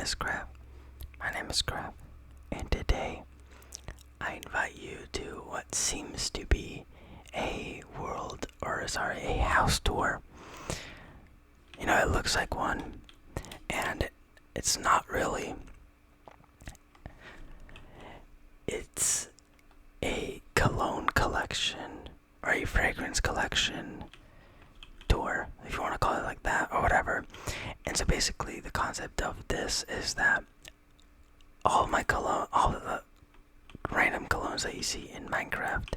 is Crab. My name is Crab, and today I invite you to what seems to be a house tour. It looks like one, and it's not really. It's a cologne collection, or a fragrance collection tour, if you want to call it like that, or whatever. And so basically, the concept of this is that all of the random colognes that you see in Minecraft,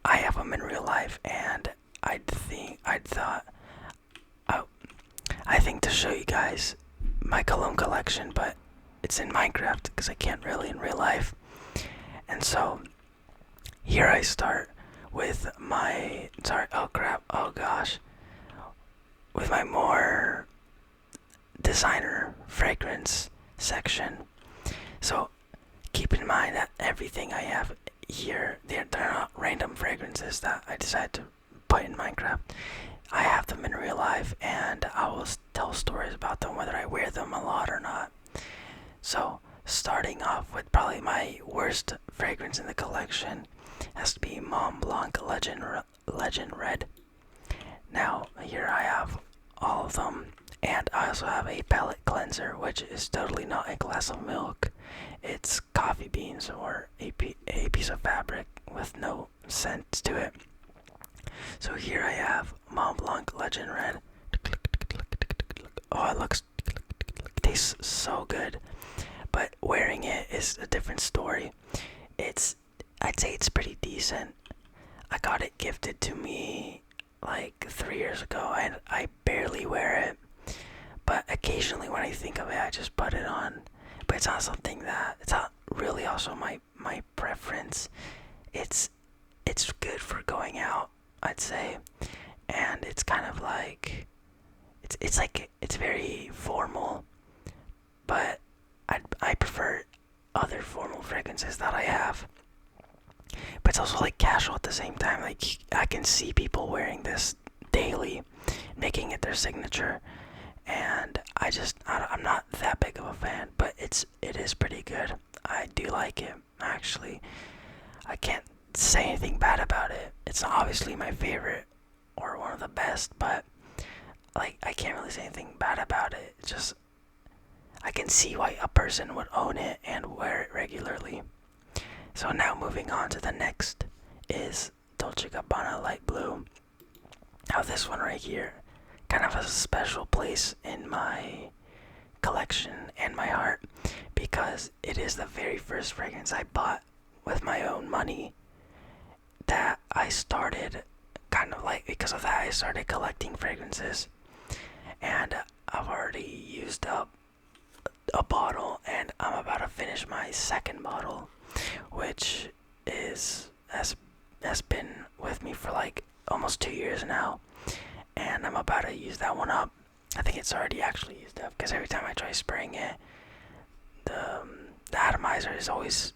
I have them in real life, and I think to show you guys my cologne collection, but it's in Minecraft because I can't really in real life. And so here I start with with my more designer fragrance section. So keep in mind that everything I have here, they're not random fragrances that I decided to put in Minecraft. I have them in real life, and I will tell stories about them, whether I wear them a lot or not. So starting off with probably my worst fragrance in the collection has to be Mont Blanc Legend Red. Now here I have all of them, and I also have a palette cleanser, which is totally not a glass of milk. It's coffee beans or a piece of fabric with no scent to it. So here I have Mont Blanc Legend Red. Oh, tastes so good. But wearing it is a different story. I'd say it's pretty decent. I got it gifted to me like 3 years ago, and I barely wear it. But occasionally when I think of it, I just put it on. But it's not really also my preference. It's good for going out, I'd say. And it's kind of like, it's very formal, but I prefer other formal fragrances that I have. But it's also like casual at the same time. Like, I can see people wearing this daily, making it their signature, and I'm not that big of a fan, but it is pretty good. I do like it, actually. I can't say anything bad about it. It's not obviously my favorite or one of the best, but like, I can't really say anything bad about it. It's just, I can see why a person would own it and wear it regularly. So now moving on to the next is Dolce & Gabbana Light Blue. Now this one right here kind of has a special place in my collection and my heart, because it is the very first fragrance I bought with my own money that I started, because of that I started collecting fragrances. And I've already used up a bottle, and I'm about to finish my second bottle, which has been with me for like almost 2 years now, and I'm about to use that one up. I think it's already actually used up, because every time I try spraying it, the atomizer is always,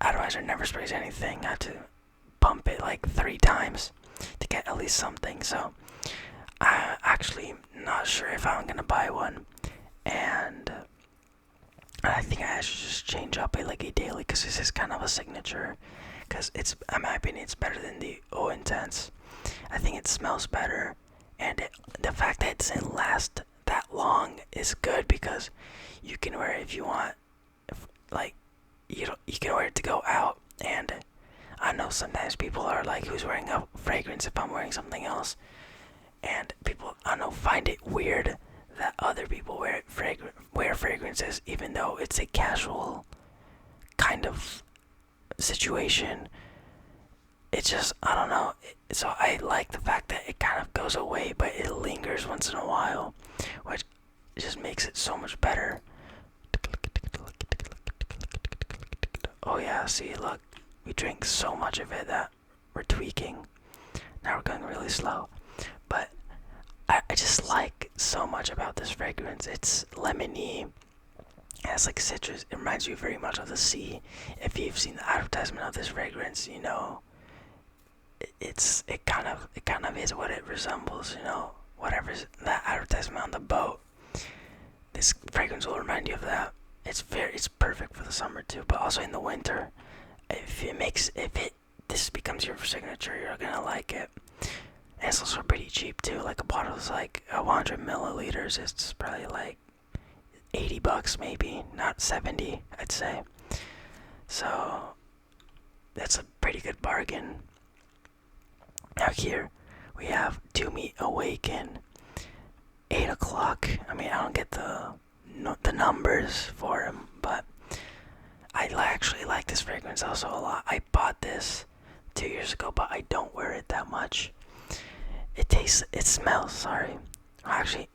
atomizer never sprays anything. I had to pump it like 3 times to get at least something. So I'm actually not sure if I'm gonna buy one, and I think I should just change up a daily, because this is kind of a signature. Because in my opinion, it's better than the Eau Intense. I think it smells better, and the fact that it doesn't last that long is good, because you can wear it if you want. You can wear it to go out, and I know sometimes people are like, who's wearing a fragrance if I'm wearing something else? And people, I don't know, find it weird that other people wear fragrances, even though it's a casual kind of situation. It's just, I don't know. So I like the fact that it kind of goes away, but it lingers once in a while, which just makes it so much better. Oh yeah, see, look, we drink so much of it that we're tweaking. Now we're going really slow. But I just like so much about this fragrance. It's lemony. It has like citrus. It reminds you very much of the sea. If you've seen the advertisement of this fragrance, you know it kind of is what it resembles. Whatever's that advertisement on the boat. This fragrance will remind you of that. It's perfect for the summer too, but also in the winter. This becomes your signature, you're gonna like it. And it's also pretty cheap too. Like a bottle is like 100 milliliters. It's probably like $80 maybe, not 70, I'd say. So that's a pretty good bargain. Now here we have Tumi Awaken, 8 o'clock. I mean, I don't get the numbers for him, but I actually like this fragrance also a lot. I bought this 2 years ago, but I don't wear it that much. It smells, sorry. Actually,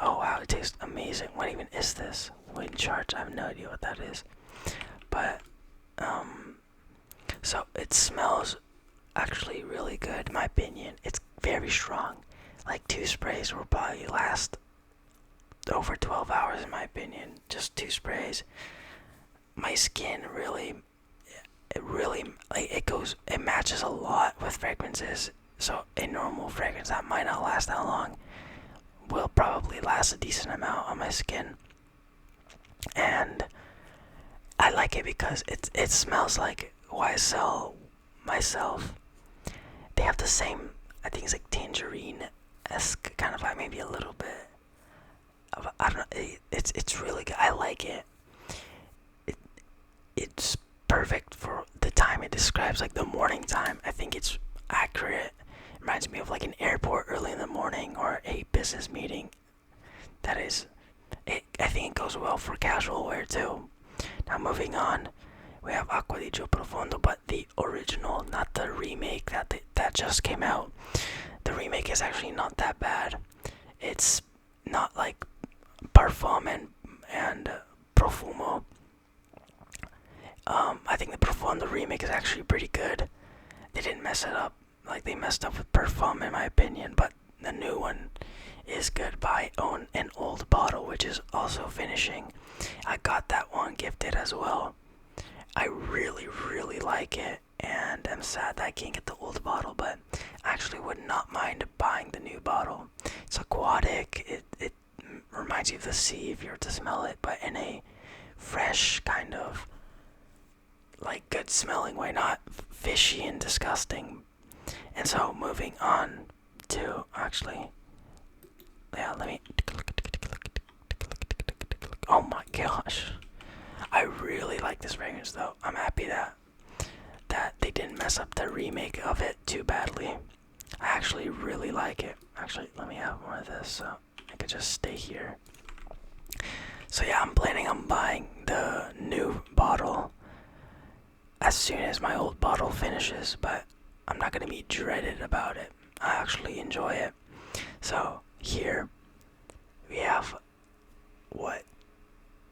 oh wow, it tastes amazing. What even is this? Wind charge, I have no idea what that is. But, so it smells actually really good, in my opinion. It's very strong. Like 2 sprays will probably last over 12 hours, in my opinion. Just 2 sprays. My skin really, it matches a lot with fragrances. So a normal fragrance that might not last that long will probably last a decent amount on my skin. And I like it because it smells like YSL myself. They have the same, I think it's like tangerine-esque kind of vibe, maybe a little bit. I don't know. It's really good. I like it. It's perfect for the time it describes, like the morning time. I think it's accurate. It reminds me of like an airport early in the morning or a business meeting. I think it goes well for casual wear too. Now moving on, we have Acqua di Profondo, but the original, not the remake that just came out. The remake is actually not that bad. It's not like Parfum and Profumo. I think the Profondo remake is actually pretty good. They didn't mess it up like they messed up with Parfum, in my opinion, but the new one is good. But I own an old bottle which is also finishing. I got that one gifted as well. I really, really like it, and I'm sad that I can't get the old bottle, but I actually would not mind buying the new bottle. It's aquatic. It reminds you of the sea if you were to smell it, but in a fresh kind of like good smelling way, not fishy and disgusting. And so moving on to let me. Oh my gosh, I really like this fragrance though. I'm happy that they didn't mess up the remake of it too badly. I actually really like it. Actually, let me have more of this so I could just stay here. So yeah, I'm planning on buying the new bottle as soon as my old bottle finishes, but I'm not gonna be dreaded about it. I actually enjoy it. So here we have what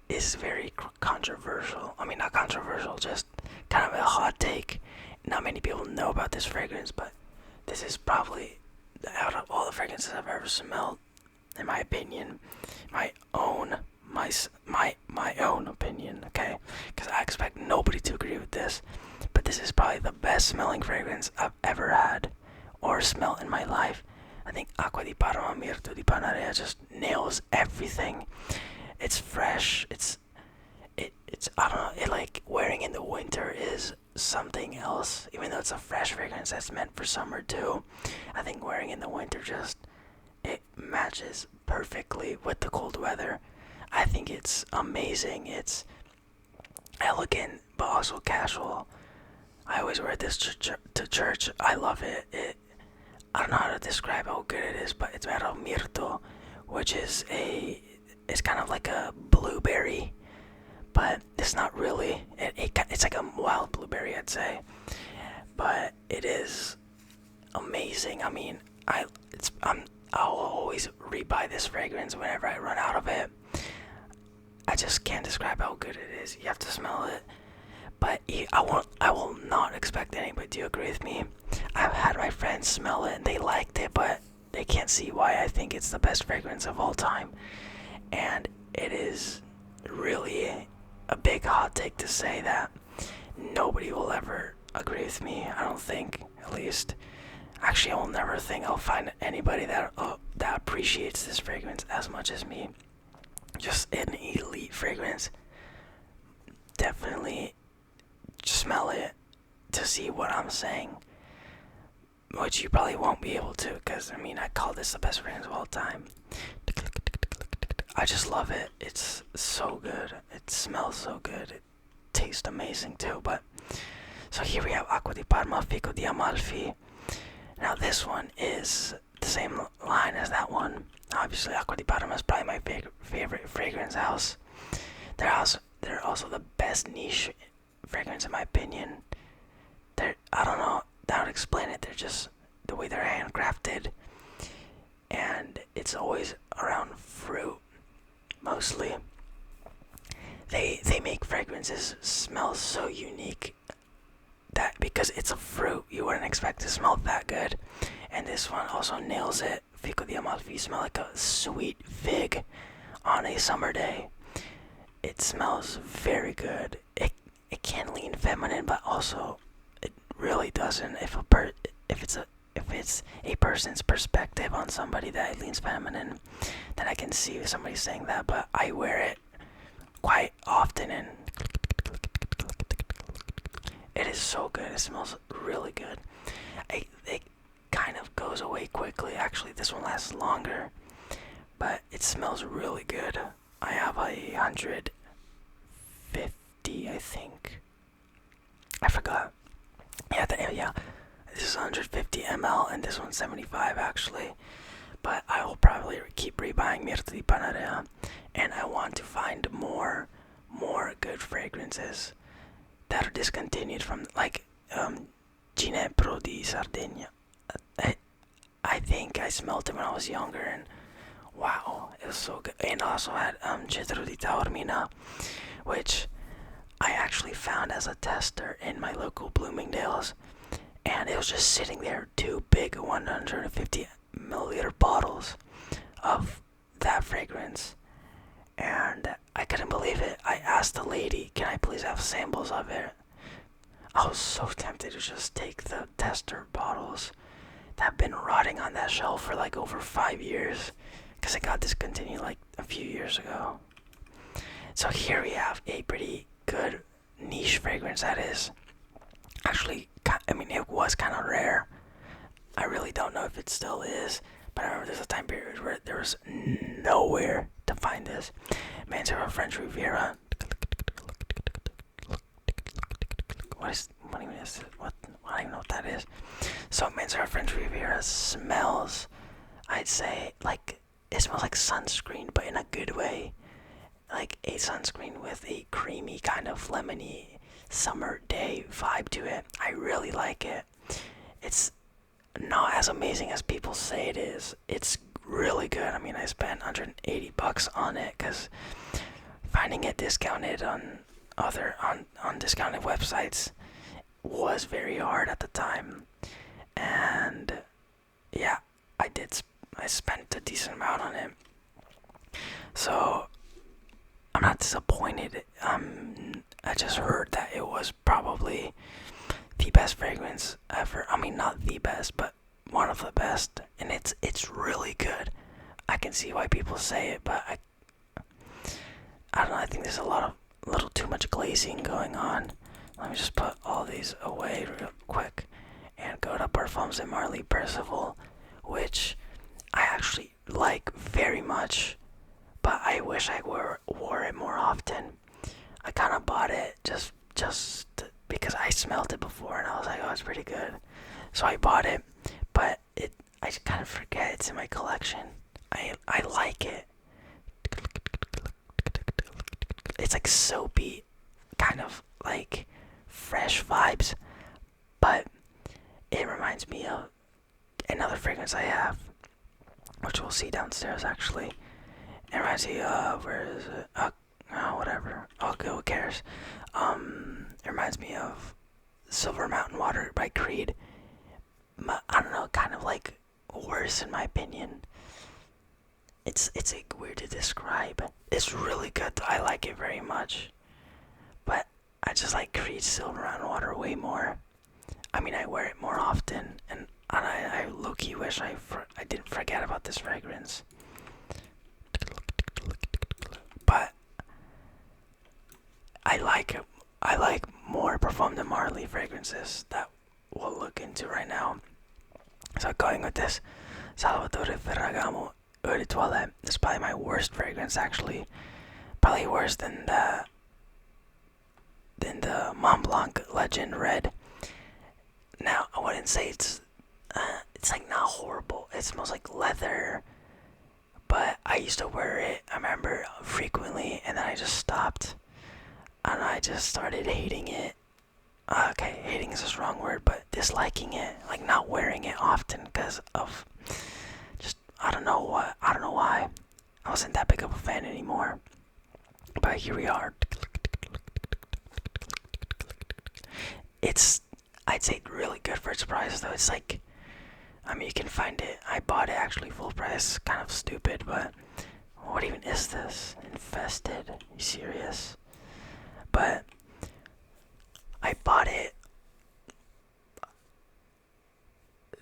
is very controversial. I mean, not controversial, just kind of a hot take. Not many people know about this fragrance, but this is probably, out of all the fragrances I've ever smelled, in my opinion, my own opinion, okay? Because I expect nobody to agree with this, but this is probably the best smelling fragrance I've ever had or smelled in my life. I think Acqua di Parma Mirto di Panarea just nails everything. It's fresh. It's I don't know. It like wearing in the winter is something else. Even though it's a fresh fragrance that's meant for summer too, I think wearing in the winter it matches perfectly with the cold weather. I think it's amazing. It's elegant but also casual. I always wear this to church. I love it. I don't know how to describe how good it is, but it's made of mirto, which is it's kind of like a blueberry, but it's not really. It's like a wild blueberry, I'd say, but it is amazing. I mean, I'll always rebuy this fragrance whenever I run out of it. I just can't describe how good it is. You have to smell it. But I will not expect anybody to agree with me. I've had my friends smell it and they liked it, but they can't see why I think it's the best fragrance of all time. And it is really a big hot take to say that nobody will ever agree with me. I don't think, at least. Actually, I will never think I'll find anybody that appreciates this fragrance as much as me. Just an elite fragrance. Definitely smell it to see what I'm saying, which you probably won't be able to, because I mean, I call this the best fragrance of all time. I just love it. It's so good. It smells so good. It tastes amazing too. But so here we have Acqua di Parma, Fico di Amalfi. Now this one is the same line as that one. Obviously, Acqua di Parma is probably my favorite fragrance house. They're also the best niche fragrance in my opinion. I don't know how to explain it. They're just the way they're handcrafted, and it's always around fruit mostly. They make fragrances smell so unique that because it's a fruit, you wouldn't expect to smell that good. And this one also nails it. Fico di Amalfi smell like a sweet fig on a summer day. It smells very good. It can lean feminine, but also it really doesn't. If it's a person's perspective on somebody that leans feminine, then I can see somebody saying that. But I wear it quite often, and it is so good. It smells really good. It kind of goes away quickly. Actually, this one lasts longer, but it smells really good. I have 150, I think. I forgot. Yeah. This is 150 ml, and this one's 75 actually. But I will probably keep rebuying Mirto di Panarea, and I want to find more good fragrances that are discontinued from, like Ginepro di Sardegna. I think I smelled it when I was younger, and wow, it was so good. And also had Cedro di Taormina, which I actually found as a tester in my local Bloomingdale's, and it was just sitting there, two big 150 milliliter bottles of that fragrance, and I couldn't believe it. I asked the lady, can I please have samples of it? I was so tempted to just take the tester bottles that have been rotting on that shelf for like over 5 years, because it got discontinued like a few years ago. So here we have a pretty good niche fragrance that is actually, I mean, it was kind of rare. I really don't know if it still is, but I remember there's a time period where there was nowhere to find this. Mancera French Riviera. What even is it? What? I don't even know what that is. So Mancera French Riviera smells, I'd say, like, it smells like sunscreen, but in a good way. Like a sunscreen with a creamy kind of lemony summer day vibe to it. I really like it. It's not as amazing as people say it is. It's really good. I mean, I spent $180 on it because finding it discounted on discounted websites was very hard at the time. And yeah, I spent a decent amount on it. So I'm not disappointed. I just heard that it was probably the best fragrance ever. I mean, not the best, but one of the best, and it's really good. I can see why people say it, but I don't know. I think there's a little too much glazing going on. Let me just put all these away real quick and go to Parfums and Marley Percival, which I actually like very much, but I wish I wore it more often. I kind of bought it just because I smelled it before and I was like, oh, it's pretty good. So I bought it, but I kind of forget it's in my collection. I like it. It's like soapy, kind of like fresh vibes, but it reminds me of another fragrance I have, which we'll see downstairs actually. It reminds me of, where is it? Whatever. Okay, who cares? It reminds me of Silver Mountain Water by Creed. I don't know, kind of like worse in my opinion. It's like weird to describe. It's really good. I like it very much, but I just like Creed Silver Mountain Water way more. I mean, I wear it more often, and And I low-key wish I didn't forget about this fragrance. But I like more Parfum de Marly fragrances that we'll look into right now. So going with this Salvatore Ferragamo Eau de Toilette. This is probably my worst fragrance actually. Probably worse than the Mont Blanc Legend Red. Now I wouldn't say it's like not horrible. It smells like leather, but I used to wear it, I remember, frequently, and then I just stopped, and I just started hating it. Okay, hating is a strong word, but disliking it, like not wearing it often because of just I don't know why. I wasn't that big of a fan anymore. But here we are. It's I'd say really good for its price though. It's like I mean you can find it. I bought it actually full price. Kind of stupid, but what even is this? Infested? You serious? But I bought it I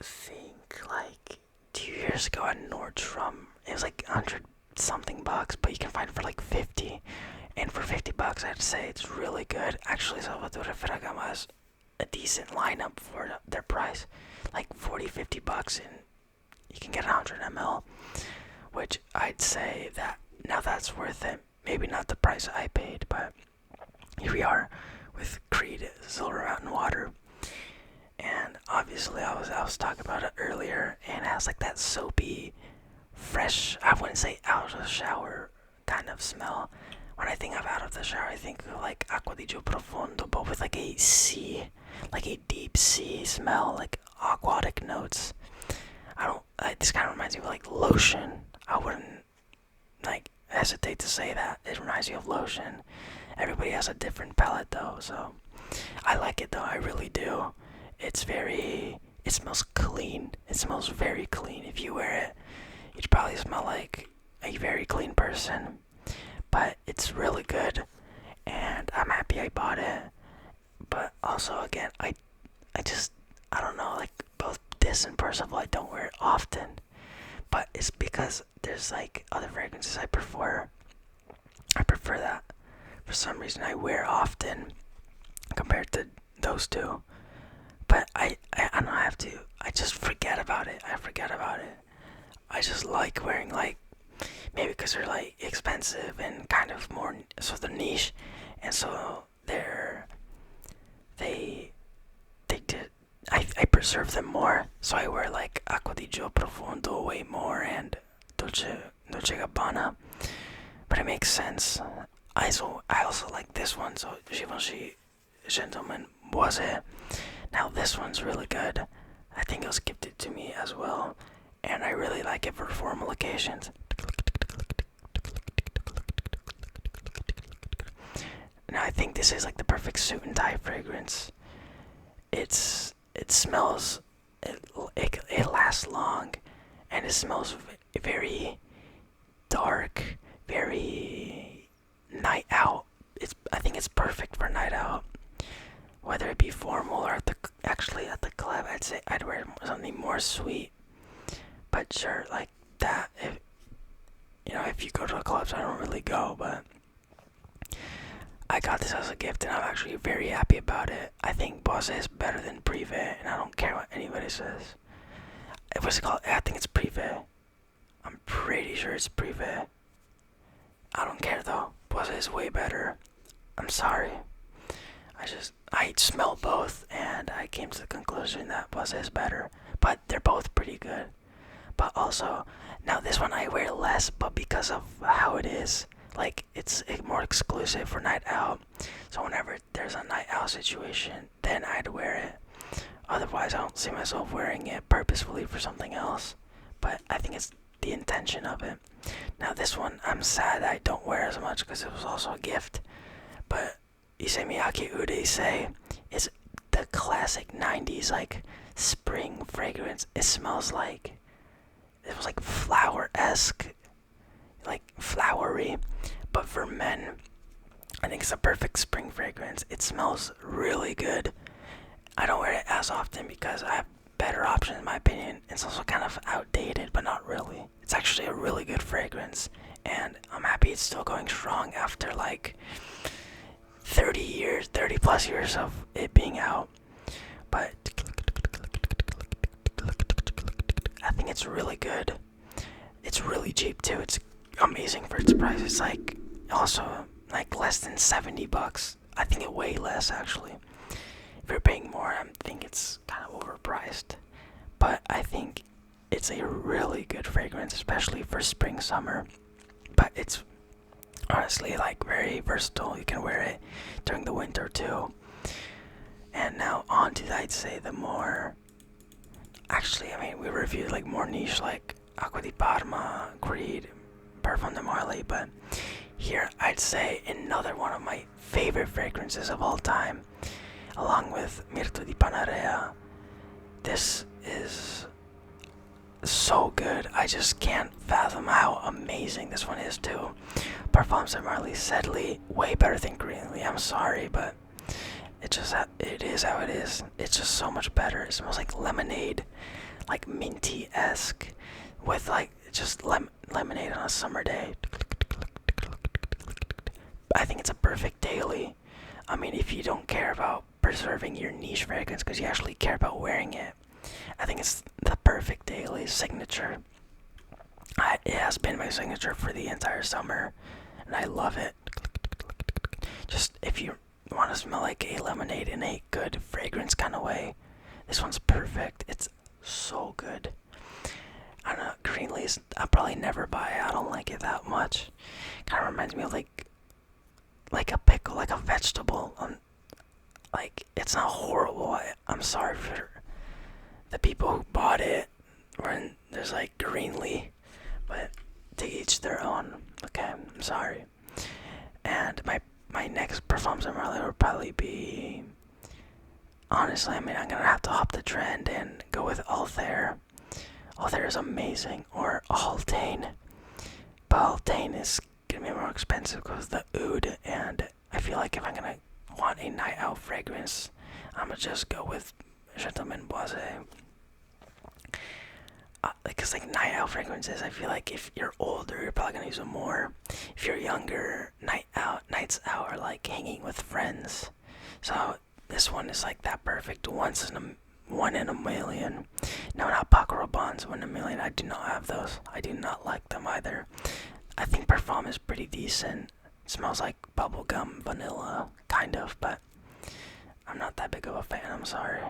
think like 2 years ago at Nordstrom. It was like 100 something bucks, but you can find it for like 50. And for 50 bucks, I'd say it's really good. Actually, Salvatore Ferragamo has a decent lineup for their price, like 40-50 bucks, and you can get 100 ml, which I'd say that now that's worth it. Maybe not the price I paid, but here we are with Creed Silver Mountain Water. And obviously, I was talking about it earlier, and it has like that soapy, fresh, I wouldn't say out of the shower kind of smell. When I think of out of the shower, I think of like Acqua di Profondo, but with like a sea, like a deep sea smell, like aquatic notes. This kind of reminds me of like lotion. I wouldn't like hesitate to say that. It reminds me of lotion. Everybody has a different palette though, so I like it though, I really do. It smells clean. It smells very clean. If you wear it, you'd probably smell like a very clean person. But it's really good, and I'm happy I bought it. But also, again, I don't know, like both this and Percival, I don't wear it often. But it's because there's like other fragrances I prefer. I prefer that for some reason I wear often compared to those two. But I don't have to. I just forget about it. I just like wearing like. Maybe because they're like expensive and kind of more, so they're niche, and so I preserve them more. So I wear like Acqua di Profondo way more and Dolce Gabbana, but it makes sense. I also like this one. So Givenchy Gentleman was it. Now this one's really good. I think it was gifted to me as well, and I really like it for formal occasions. Now I think this is like the perfect suit and tie fragrance. It smells, it lasts long, and it smells very dark, very night out. I think it's perfect for night out. Whether it be formal or at the club, I'd say I'd wear something more sweet. But sure, like that. If you go to the clubs, I don't really go, but I got this as a gift, and I'm actually very happy about it. I think Boss is better than Privé, and I don't care what anybody says. What's it called? I think it's Privé. I'm pretty sure it's Privé. I don't care though. Boss is way better. I'm sorry. I smell both, and I came to the conclusion that Boss is better. But they're both pretty good. But also, now this one I wear less, but because of how it is. Like, it's more exclusive for night out. So whenever there's a night out situation, then I'd wear it. Otherwise, I don't see myself wearing it purposefully for something else. But I think it's the intention of it. Now this one, I'm sad I don't wear as much because it was also a gift. But Issey Miyake Ude is the classic 90s, like, spring fragrance. It smells like, it was like flower-esque, like flowery, but for men, I think it's a perfect spring fragrance. It smells really good. I don't wear it as often because I have better option in my opinion. It's also kind of outdated, but not really. It's actually a really good fragrance, and I'm happy it's still going strong after like 30 years, 30 plus years of it being out. But I think it's really good. It's really cheap too. It's amazing for its price. It's like also like less than $70. I think it way less actually. If you're paying more, I think it's kind of overpriced. But I think it's a really good fragrance, especially for spring, summer. But it's honestly like very versatile. You can wear it during the winter too. And now on to, I'd say, the more, actually, I mean, we reviewed like more niche like Acqua di Parma, Creed, Parfum de Marley, but here I'd say another one of my favorite fragrances of all time, along with Mirto di Panarea. This is so good. I just can't fathom how amazing this one is too. Parfums de Marley, Sedley, way better than Greenly. I'm sorry, but it is how it is. It's just so much better. It smells like lemonade, like minty-esque, with like just lemonade on a summer day. I think it's a perfect daily. I mean, if you don't care about preserving your niche fragrance because you actually care about wearing it, I think it's the perfect daily signature. It has been my signature for the entire summer, and I love it. Just if you want to smell like a lemonade in a good fragrance kind of way, this one's perfect. It's so good. I don't know, Greenlee's I'll probably never buy it. I don't like it that much. Kind of reminds me of like a pickle, like a vegetable. Like, it's not horrible. I'm sorry for the people who bought it when there's like Greenlee, but to each their own. Okay, I'm sorry. And my next Parfums de Marley would probably be, honestly, I mean, I'm gonna have to hop the trend and go with Altair. Altair is amazing, or Altane. But Altane is gonna be more expensive because of the oud, and I feel like if I'm gonna want a night out fragrance, I'm gonna just go with Gentleman Boisé. Because like night out fragrances, I feel like if you're older, you're probably gonna use them more. If you're younger, nights out are like hanging with friends. So this one is like that perfect one in a million. No, not Paco Rabanne's 1 in a million. I do not have those. I do not like them either. I think Parfum is pretty decent. It smells like bubblegum, vanilla, kind of, but I'm not that big of a fan, I'm sorry.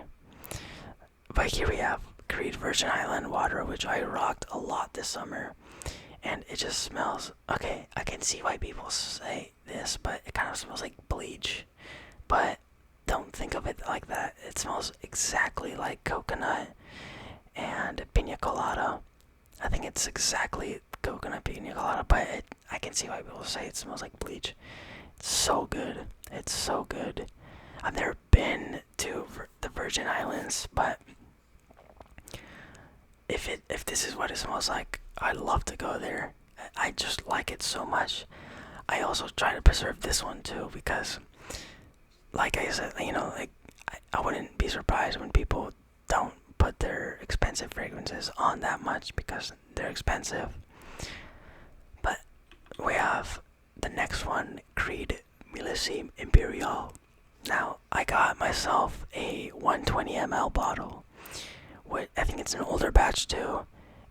But here we have Creed Virgin Island Water, which I rocked a lot this summer. And it just smells, okay, I can see why people say this, but it kind of smells like bleach. But don't think of it like that. It smells exactly like coconut and pina colada. I think it's exactly coconut pina colada, but I can see why people say it smells like bleach. It's so good. It's so good. I've never been to the Virgin Islands, but if this is what it smells like, I'd love to go there. I just like it so much. I also try to preserve this one too because, like I said, like I wouldn't be surprised when people don't put their expensive fragrances on that much because they're expensive. But we have the next one, Creed Millésime Imperial. Now, I got myself a 120 ml bottle. I think it's an older batch too,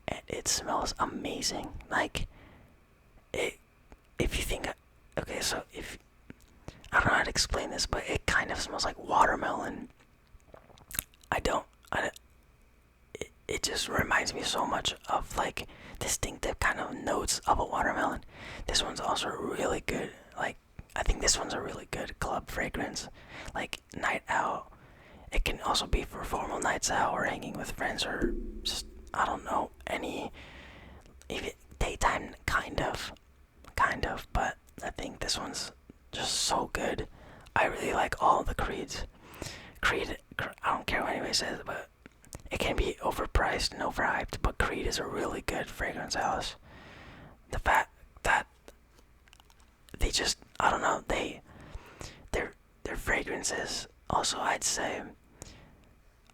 and it smells amazing. Like, if you think, okay, so if, I don't know how to explain this, but it kind of smells like watermelon. It just reminds me so much of like distinctive kind of notes of a watermelon. This one's also really good. Like, I think this one's a really good club fragrance. Like, night out. It can also be for formal nights out or hanging with friends or just, I don't know, even daytime kind of, but I think this one's just so good. I really like all the Creeds. Creed, I don't care what anybody says, but it can be overpriced and overhyped, but Creed is a really good fragrance house. The fact that they just, I don't know, their fragrances also, I'd say,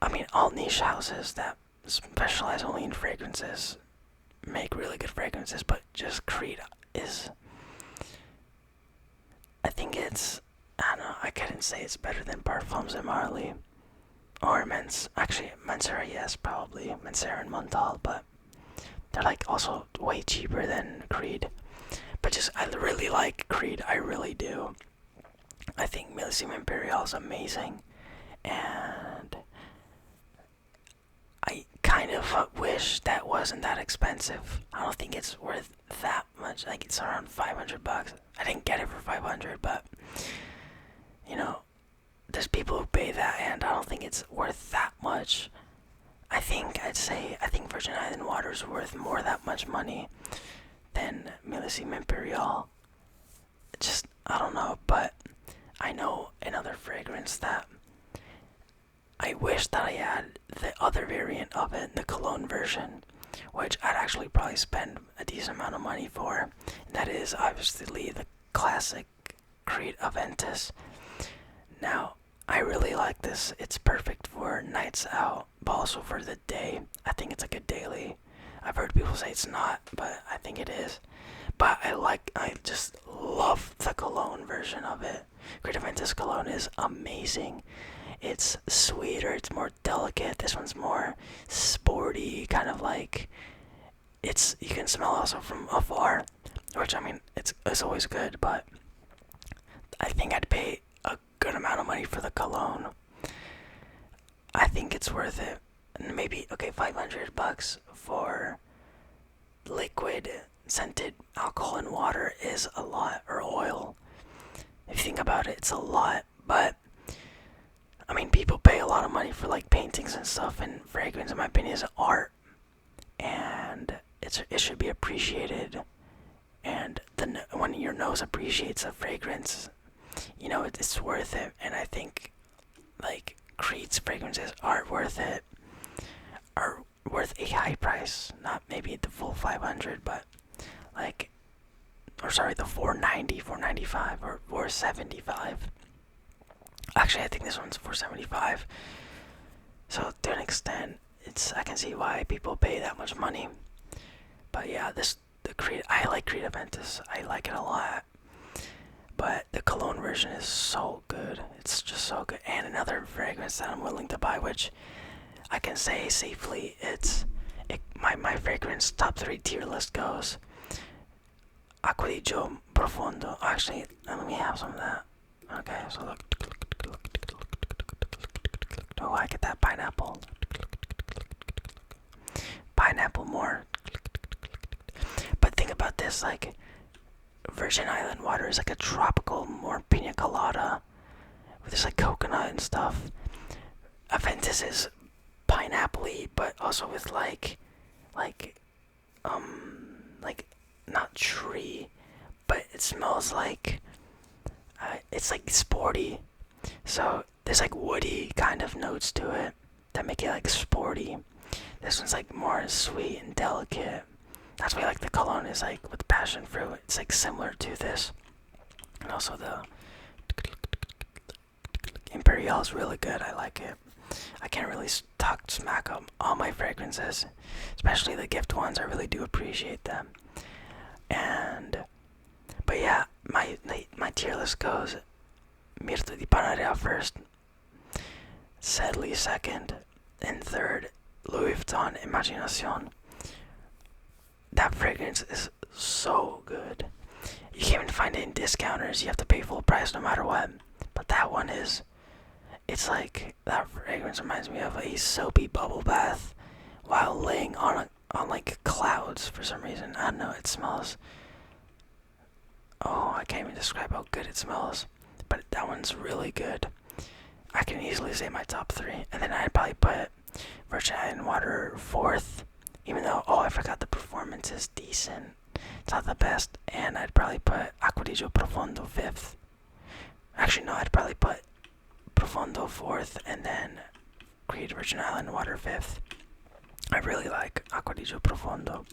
I mean, all niche houses that specialize only in fragrances make really good fragrances, but just Creed is, I think it's, I don't know, I couldn't say it's better than Parfums and Marley. Or actually, Mancera, yes, probably. Mancera and Montal, but they're like also way cheaper than Creed. But just, I really like Creed, I really do. I think Millésime Imperial is amazing. And I kind of wish that wasn't that expensive. I don't think it's worth that much. Like, it's around 500 bucks. I didn't get it for 500, but, you know, there's people who pay that, and I don't think it's worth that much. I think Virgin Island water is worth more that much money than Millésime Imperial. Just, I don't know, but I know another fragrance that I wish that I had the other variant of it, the cologne version, which I'd actually probably spend a decent amount of money for. And that is obviously the classic Creed Aventus. Now, I really like this. It's perfect for nights out, but also for the day. I think it's a good daily. I've heard people say it's not, but I think it is. But I just love the cologne version of it. Creed Aventus cologne is amazing. It's sweeter, it's more delicate. This one's more sporty, kind of like, you can smell also from afar, which, I mean, it's always good, but I think I'd pay a good amount of money for the cologne. I think it's worth it. Maybe, okay, 500 bucks for liquid scented alcohol and water is a lot, or oil. If you think about it, it's a lot, but I mean, people pay a lot of money for like paintings and stuff, and fragrance, in my opinion, is art, and it should be appreciated. And when your nose appreciates a fragrance, you know, it's worth it. And I think like Creed's fragrances are worth it, are worth a high price, not maybe the full 500, but like, or sorry, the 490, 495, or 475. Actually, I think this one's 475. So to an extent, I can see why people pay that much money. But yeah, I like Creed Aventus. I like it a lot. But the cologne version is so good. It's just so good. And another fragrance that I'm willing to buy, which I can say safely, my fragrance top 3 tier list goes Acqua di Profondo. Actually, let me have some of that. Okay, so look. Oh, I get that pineapple. Pineapple more. But think about this, like, Virgin Island water is like a tropical, more pina colada, with this like coconut and stuff. Aventus is pineapple-y, but also with like not tree, but it smells like, it's like sporty. So there's like woody kind of notes to it that make it like sporty. This one's like more sweet and delicate. That's why like the cologne is like with passion fruit. It's like similar to this. And also the Imperial is really good. I like it. I can't really talk smack on all my fragrances, especially the gift ones. I really do appreciate them. But yeah, my tier list goes Acqua di Parma first, Sedley second, and third, Louis Vuitton Imagination. That fragrance is so good. You can't even find it in discounters. You have to pay full price no matter what. But that one it's like, that fragrance reminds me of a soapy bubble bath while laying on like clouds for some reason. I don't know, it smells, oh, I can't even describe how good it smells. But that one's really good. I can easily say my top 3. And then I'd probably put Virgin Island water 4th. Even though, I forgot, the performance is decent. It's not the best. And I'd probably put Acqua di Profondo 5th. Actually, no, I'd probably put Profondo 4th, and then Creed Virgin Island water 5th. I really like Acqua di Profondo.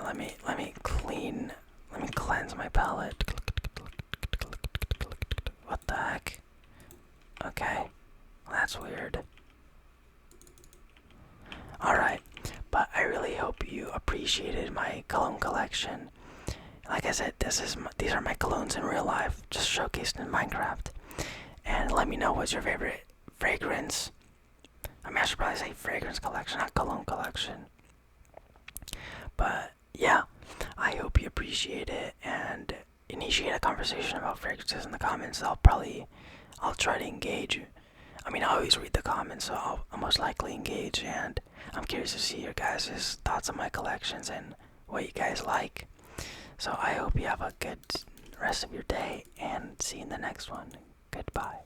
Let me cleanse my palette. What the heck? Okay, that's weird. appreciated my cologne collection. Like I said, these are my colognes in real life, just showcased in Minecraft. And let me know what's your favorite fragrance. I mean, I should probably say fragrance collection, not cologne collection. But yeah, I hope you appreciate it and initiate a conversation about fragrances in the comments. I'll try to engage. I mean, I always read the comments, so I'll most likely engage, and I'm curious to see your guys' thoughts on my collections and what you guys like. So I hope you have a good rest of your day, and see you in the next one. Goodbye.